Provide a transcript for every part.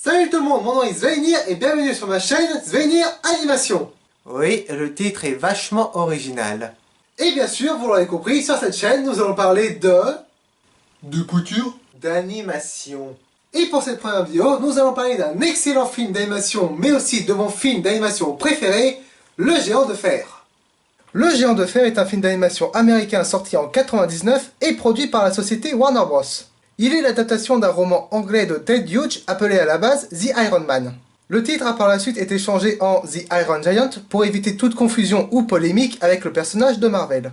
Salut tout le monde, mon nom est Svenir et bienvenue sur ma chaîne Svenir Animation. Oui, le titre est vachement original. Et bien sûr, vous l'aurez compris, sur cette chaîne, nous allons parler de couture, D'animation. Et pour cette première vidéo, nous allons parler d'un excellent film d'animation, mais aussi de mon film d'animation préféré, Le Géant de Fer. Le Géant de Fer est un film d'animation américain sorti en 99 et produit par la société Warner Bros. Il est l'adaptation d'un roman anglais de Ted Hughes appelé à la base The Iron Man. Le titre a par la suite été changé en The Iron Giant pour éviter toute confusion ou polémique avec le personnage de Marvel.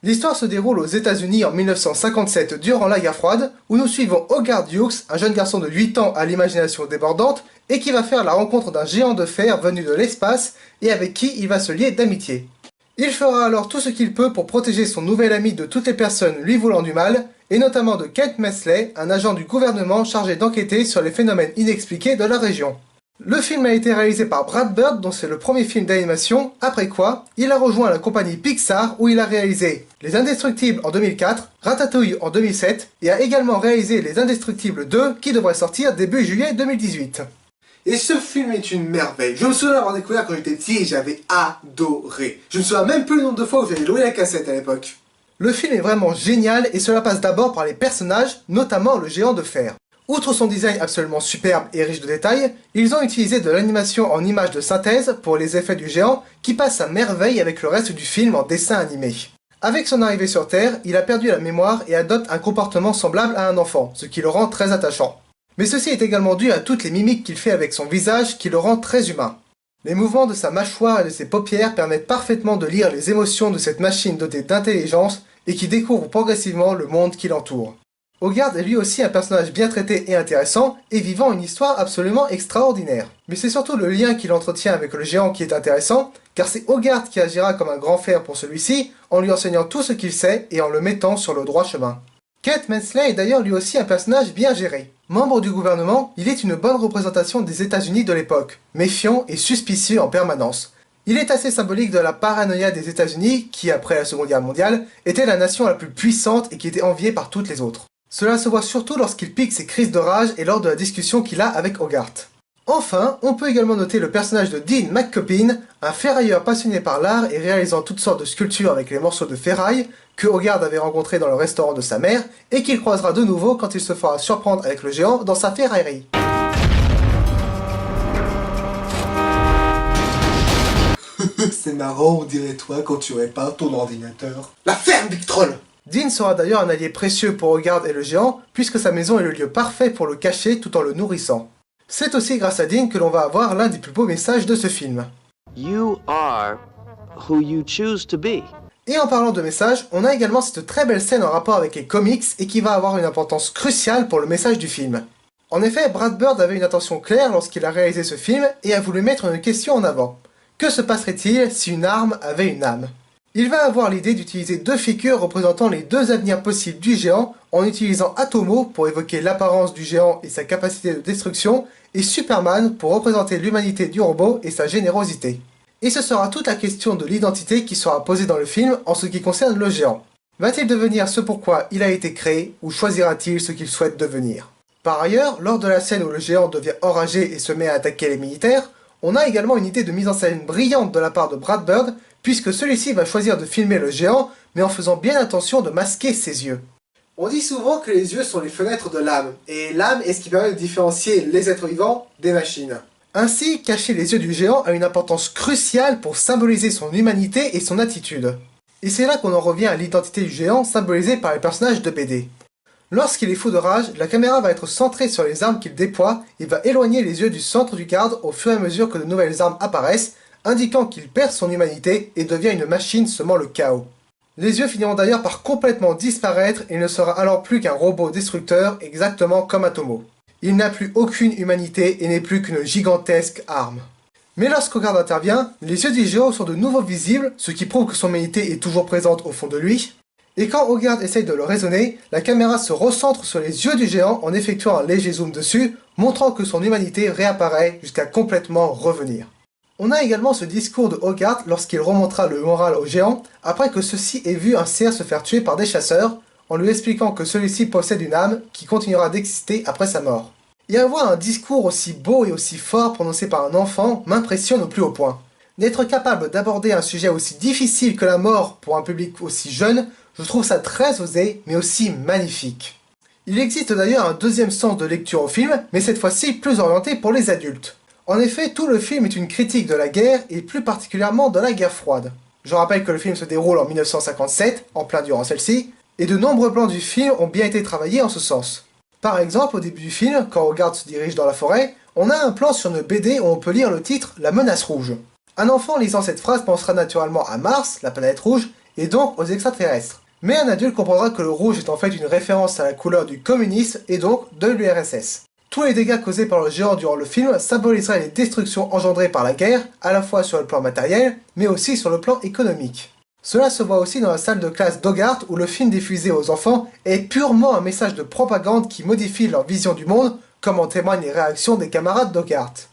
L'histoire se déroule aux États-Unis en 1957 durant la guerre froide, où nous suivons Hogarth Hughes, un jeune garçon de 8 ans à l'imagination débordante, et qui va faire la rencontre d'un géant de fer venu de l'espace et avec qui il va se lier d'amitié. Il fera alors tout ce qu'il peut pour protéger son nouvel ami de toutes les personnes lui voulant du mal, et notamment de Kent Messley, un agent du gouvernement chargé d'enquêter sur les phénomènes inexpliqués de la région. Le film a été réalisé par Brad Bird, dont c'est le premier film d'animation, après quoi, il a rejoint la compagnie Pixar où il a réalisé Les Indestructibles en 2004, Ratatouille en 2007, et a également réalisé Les Indestructibles 2 qui devrait sortir début juillet 2018. Et ce film est une merveille. Je me souviens l'avoir découvert quand j'étais petit et j'avais adoré. Je me souviens même plus le nombre de fois où j'avais loué la cassette à l'époque. Le film est vraiment génial et cela passe d'abord par les personnages, notamment le géant de fer. Outre son design absolument superbe et riche de détails, ils ont utilisé de l'animation en images de synthèse pour les effets du géant qui passent à merveille avec le reste du film en dessin animé. Avec son arrivée sur Terre, il a perdu la mémoire et adopte un comportement semblable à un enfant, ce qui le rend très attachant. Mais ceci est également dû à toutes les mimiques qu'il fait avec son visage qui le rend très humain. Les mouvements de sa mâchoire et de ses paupières permettent parfaitement de lire les émotions de cette machine dotée d'intelligence et qui découvre progressivement le monde qui l'entoure. Hogarth est lui aussi un personnage bien traité et intéressant, et vivant une histoire absolument extraordinaire. Mais c'est surtout le lien qu'il entretient avec le géant qui est intéressant, car c'est Hogarth qui agira comme un grand frère pour celui-ci, en lui enseignant tout ce qu'il sait et en le mettant sur le droit chemin. Kent Messley est d'ailleurs lui aussi un personnage bien géré. Membre du gouvernement, il est une bonne représentation des États-Unis de l'époque, méfiant et suspicieux en permanence. Il est assez symbolique de la paranoïa des États-Unis, qui après la Seconde Guerre mondiale, était la nation la plus puissante et qui était enviée par toutes les autres. Cela se voit surtout lorsqu'il pique ses crises de rage et lors de la discussion qu'il a avec Hogarth. Enfin, on peut également noter le personnage de Dean McCubbin, un ferrailleur passionné par l'art et réalisant toutes sortes de sculptures avec les morceaux de ferraille, que Hogarth avait rencontré dans le restaurant de sa mère, et qu'il croisera de nouveau quand il se fera surprendre avec le géant dans sa ferraillerie. C'est marrant, on dirait toi quand tu répares ton ordinateur. La ferme, Big Troll! Dean sera d'ailleurs un allié précieux pour Hogarth et le géant, puisque sa maison est le lieu parfait pour le cacher tout en le nourrissant. C'est aussi grâce à Dean que l'on va avoir l'un des plus beaux messages de ce film. You are who you choose to be. Et en parlant de message, on a également cette très belle scène en rapport avec les comics et qui va avoir une importance cruciale pour le message du film. En effet, Brad Bird avait une intention claire lorsqu'il a réalisé ce film et a voulu mettre une question en avant. Que se passerait-il si une arme avait une âme ? Il va avoir l'idée d'utiliser deux figures représentant les deux avenirs possibles du géant en utilisant Atomo pour évoquer l'apparence du géant et sa capacité de destruction et Superman pour représenter l'humanité du robot et sa générosité. Et ce sera toute la question de l'identité qui sera posée dans le film en ce qui concerne le géant. Va-t-il devenir ce pourquoi il a été créé ou choisira-t-il ce qu'il souhaite devenir? Par ailleurs, lors de la scène où le géant devient enragé et se met à attaquer les militaires, on a également une idée de mise en scène brillante de la part de Brad Bird, puisque celui-ci va choisir de filmer le géant, mais en faisant bien attention de masquer ses yeux. On dit souvent que les yeux sont les fenêtres de l'âme, et l'âme est ce qui permet de différencier les êtres vivants des machines. Ainsi, cacher les yeux du géant a une importance cruciale pour symboliser son humanité et son attitude. Et c'est là qu'on en revient à l'identité du géant symbolisée par les personnages de BD. Lorsqu'il est fou de rage, la caméra va être centrée sur les armes qu'il déploie et va éloigner les yeux du centre du cadre au fur et à mesure que de nouvelles armes apparaissent, indiquant qu'il perd son humanité et devient une machine semant le chaos. Les yeux finiront d'ailleurs par complètement disparaître et il ne sera alors plus qu'un robot destructeur exactement comme Atomo. Il n'a plus aucune humanité et n'est plus qu'une gigantesque arme. Mais lorsqu'Hogarth intervient, les yeux du géant sont de nouveau visibles, ce qui prouve que son humanité est toujours présente au fond de lui. Et quand Hogarth essaye de le raisonner, la caméra se recentre sur les yeux du géant en effectuant un léger zoom dessus, montrant que son humanité réapparaît jusqu'à complètement revenir. On a également ce discours de Hogarth lorsqu'il remontera le moral au géant, après que ceux-ci aient vu un cerf se faire tuer par des chasseurs, en lui expliquant que celui-ci possède une âme qui continuera d'exister après sa mort. Et avoir un discours aussi beau et aussi fort prononcé par un enfant m'impressionne au plus haut point. D'être capable d'aborder un sujet aussi difficile que la mort pour un public aussi jeune, je trouve ça très osé, mais aussi magnifique. Il existe d'ailleurs un deuxième sens de lecture au film, mais cette fois-ci plus orienté pour les adultes. En effet, tout le film est une critique de la guerre, et plus particulièrement de la guerre froide. Je rappelle que le film se déroule en 1957, en plein durant celle-ci, et de nombreux plans du film ont bien été travaillés en ce sens. Par exemple, au début du film, quand Hogarth se dirige dans la forêt, on a un plan sur une BD où on peut lire le titre « La menace rouge ». Un enfant lisant cette phrase pensera naturellement à Mars, la planète rouge, et donc aux extraterrestres. Mais un adulte comprendra que le rouge est en fait une référence à la couleur du communisme et donc de l'URSS. Tous les dégâts causés par le géant durant le film symboliseraient les destructions engendrées par la guerre, à la fois sur le plan matériel, mais aussi sur le plan économique. Cela se voit aussi dans la salle de classe d'Hogarth où le film diffusé aux enfants est purement un message de propagande qui modifie leur vision du monde, comme en témoignent les réactions des camarades d'Hogarth.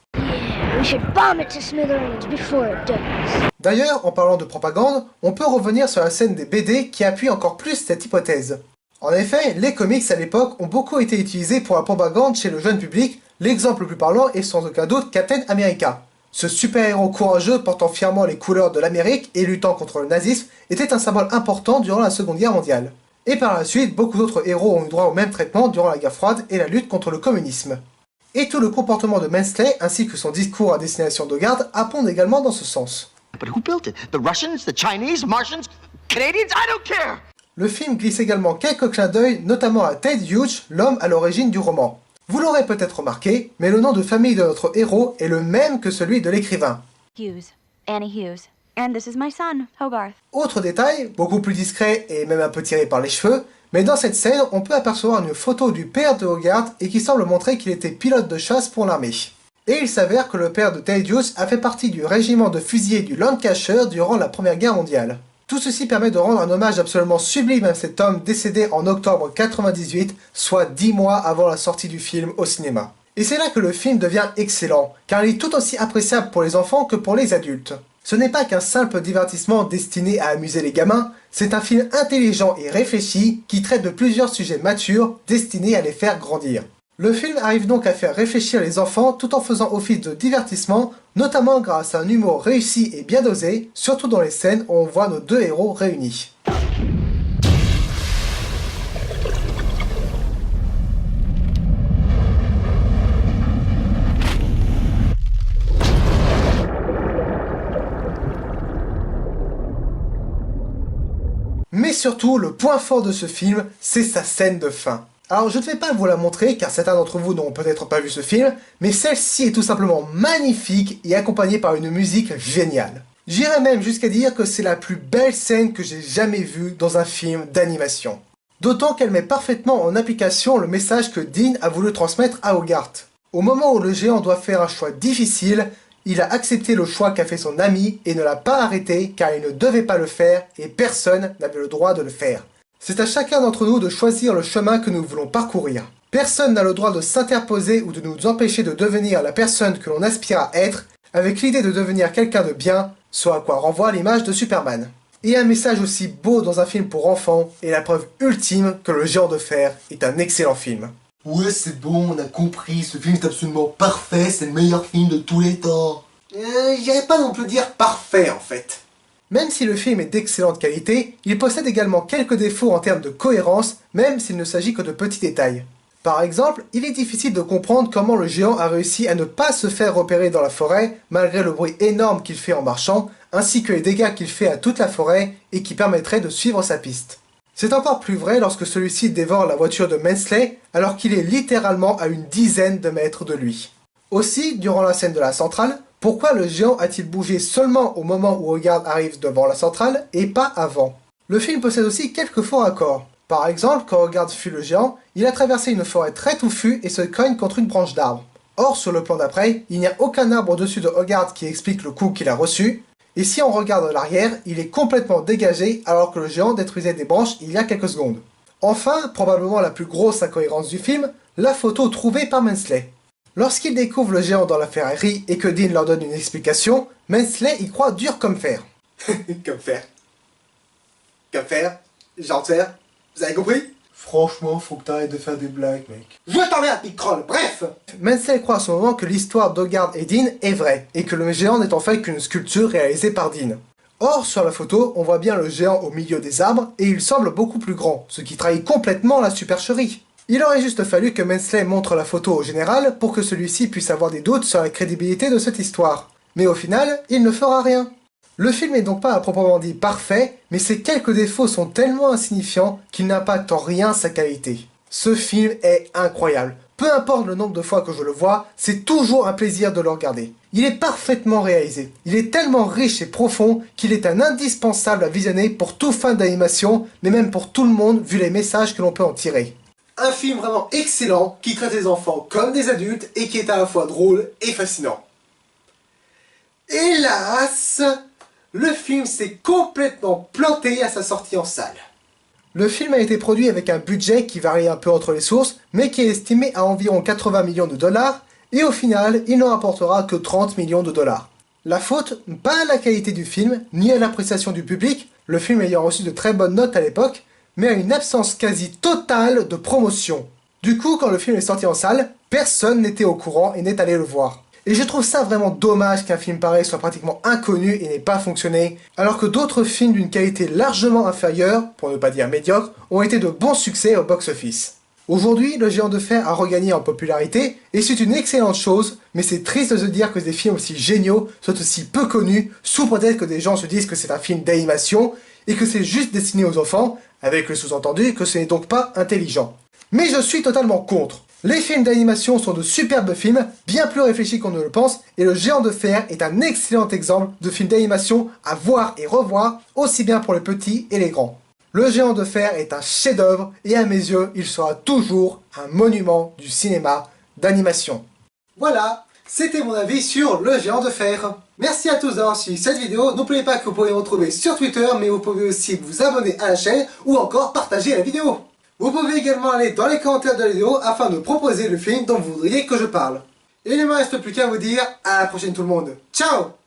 D'ailleurs, en parlant de propagande, on peut revenir sur la scène des BD qui appuie encore plus cette hypothèse. En effet, les comics à l'époque ont beaucoup été utilisés pour la propagande chez le jeune public, l'exemple le plus parlant est sans aucun doute Captain America. Ce super-héros courageux portant fièrement les couleurs de l'Amérique et luttant contre le nazisme était un symbole important durant la Seconde Guerre mondiale. Et par la suite, beaucoup d'autres héros ont eu droit au même traitement durant la guerre froide et la lutte contre le communisme. Et tout le comportement de Mansley ainsi que son discours à destination d'Hogarth appondent également dans ce sens. But who built it? The Russians, the Chinese, Martians, Canadians? I don't care! Le film glisse également quelques clins d'œil, notamment à Ted Hughes, l'homme à l'origine du roman. Vous l'aurez peut-être remarqué, mais le nom de famille de notre héros est le même que celui de l'écrivain. Hughes. Annie Hughes. And this is my son, Hogarth. Autre détail, beaucoup plus discret et même un peu tiré par les cheveux, mais dans cette scène, on peut apercevoir une photo du père de Hogarth et qui semble montrer qu'il était pilote de chasse pour l'armée. Et il s'avère que le père de Ted Hughes a fait partie du régiment de fusiliers du Lancashire durant la Première Guerre mondiale. Tout ceci permet de rendre un hommage absolument sublime à cet homme décédé en octobre 98, soit 10 mois avant la sortie du film au cinéma. Et c'est là que le film devient excellent, car il est tout aussi appréciable pour les enfants que pour les adultes. Ce n'est pas qu'un simple divertissement destiné à amuser les gamins, c'est un film intelligent et réfléchi qui traite de plusieurs sujets matures destinés à les faire grandir. Le film arrive donc à faire réfléchir les enfants tout en faisant office de divertissement, notamment grâce à un humour réussi et bien dosé, surtout dans les scènes où on voit nos deux héros réunis. Mais surtout, le point fort de ce film, c'est sa scène de fin. Alors je ne vais pas vous la montrer car certains d'entre vous n'ont peut-être pas vu ce film, mais celle-ci est tout simplement magnifique et accompagnée par une musique géniale. J'irais même jusqu'à dire que c'est la plus belle scène que j'ai jamais vue dans un film d'animation. D'autant qu'elle met parfaitement en application le message que Dean a voulu transmettre à Hogarth. Au moment où le géant doit faire un choix difficile, il a accepté le choix qu'a fait son ami et ne l'a pas arrêté car il ne devait pas le faire et personne n'avait le droit de le faire. C'est à chacun d'entre nous de choisir le chemin que nous voulons parcourir. Personne n'a le droit de s'interposer ou de nous empêcher de devenir la personne que l'on aspire à être, avec l'idée de devenir quelqu'un de bien, ce à quoi renvoie l'image de Superman. Et un message aussi beau dans un film pour enfants est la preuve ultime que Le Géant de Fer est un excellent film. Ouais, c'est bon, on a compris, ce film est absolument parfait, c'est le meilleur film de tous les temps. J'irais pas non plus dire parfait en fait. Même si le film est d'excellente qualité, il possède également quelques défauts en termes de cohérence, même s'il ne s'agit que de petits détails. Par exemple, il est difficile de comprendre comment le géant a réussi à ne pas se faire repérer dans la forêt, malgré le bruit énorme qu'il fait en marchant, ainsi que les dégâts qu'il fait à toute la forêt et qui permettraient de suivre sa piste. C'est encore plus vrai lorsque celui-ci dévore la voiture de Mansley, alors qu'il est littéralement à une dizaine de mètres de lui. Aussi, durant la scène de la centrale, pourquoi le géant a-t-il bougé seulement au moment où Hogarth arrive devant la centrale et pas avant? Le film possède aussi quelques faux raccords. Par exemple, quand Hogarth fuit le géant, il a traversé une forêt très touffue et se cogne contre une branche d'arbre. Or, sur le plan d'après, il n'y a aucun arbre au-dessus de Hogarth qui explique le coup qu'il a reçu, et si on regarde l'arrière, il est complètement dégagé alors que le géant détruisait des branches il y a quelques secondes. Enfin, probablement la plus grosse incohérence du film, la photo trouvée par Mansley. Lorsqu'il découvre le géant dans la Ferrari et que Dean leur donne une explication, Mansley y croit dur comme fer. Comme faire. Comme faire. Genre de fer. Vous avez compris? Franchement, faut que t'arrêtes de faire des blagues, mec. Je t'emmerde, Big Troll. Bref. Menzel croit à ce moment que l'histoire d'Hogarth et Dean est vraie, et que le géant n'est en fait qu'une sculpture réalisée par Dean. Or, sur la photo, on voit bien le géant au milieu des arbres, et il semble beaucoup plus grand, ce qui trahit complètement la supercherie. Il aurait juste fallu que Menzel montre la photo au général pour que celui-ci puisse avoir des doutes sur la crédibilité de cette histoire. Mais au final, il ne fera rien. Le film n'est donc pas à proprement dit parfait, mais ses quelques défauts sont tellement insignifiants qu'il n'impactent en rien sa qualité. Ce film est incroyable. Peu importe le nombre de fois que je le vois, c'est toujours un plaisir de le regarder. Il est parfaitement réalisé. Il est tellement riche et profond qu'il est un indispensable à visionner pour tout fan d'animation, mais même pour tout le monde vu les messages que l'on peut en tirer. Un film vraiment excellent qui traite les enfants comme des adultes et qui est à la fois drôle et fascinant. Hélas, le film s'est complètement planté à sa sortie en salle. Le film a été produit avec un budget qui varie un peu entre les sources, mais qui est estimé à environ 80 millions de dollars, et au final, il ne rapportera que 30 millions de dollars. La faute, pas à la qualité du film, ni à l'appréciation du public, le film ayant reçu de très bonnes notes à l'époque, mais à une absence quasi totale de promotion. Du coup, quand le film est sorti en salle, personne n'était au courant et n'est allé le voir. Et je trouve ça vraiment dommage qu'un film pareil soit pratiquement inconnu et n'ait pas fonctionné, alors que d'autres films d'une qualité largement inférieure, pour ne pas dire médiocre, ont été de bons succès au box-office. Aujourd'hui, Le Géant de Fer a regagné en popularité, et c'est une excellente chose, mais c'est triste de se dire que des films aussi géniaux soient aussi peu connus, sous prétexte que des gens se disent que c'est un film d'animation, et que c'est juste destiné aux enfants, avec le sous-entendu que ce n'est donc pas intelligent. Mais je suis totalement contre. Les films d'animation sont de superbes films, bien plus réfléchis qu'on ne le pense, et Le Géant de Fer est un excellent exemple de film d'animation à voir et revoir, aussi bien pour les petits et les grands. Le Géant de Fer est un chef-d'œuvre, et à mes yeux, il sera toujours un monument du cinéma d'animation. Voilà, c'était mon avis sur Le Géant de Fer. Merci à tous d'avoir suivi cette vidéo. N'oubliez pas que vous pouvez me retrouver sur Twitter, mais vous pouvez aussi vous abonner à la chaîne ou encore partager la vidéo. Vous pouvez également aller dans les commentaires de la vidéo afin de proposer le film dont vous voudriez que je parle. Et il ne me reste plus qu'à vous dire à la prochaine tout le monde. Ciao!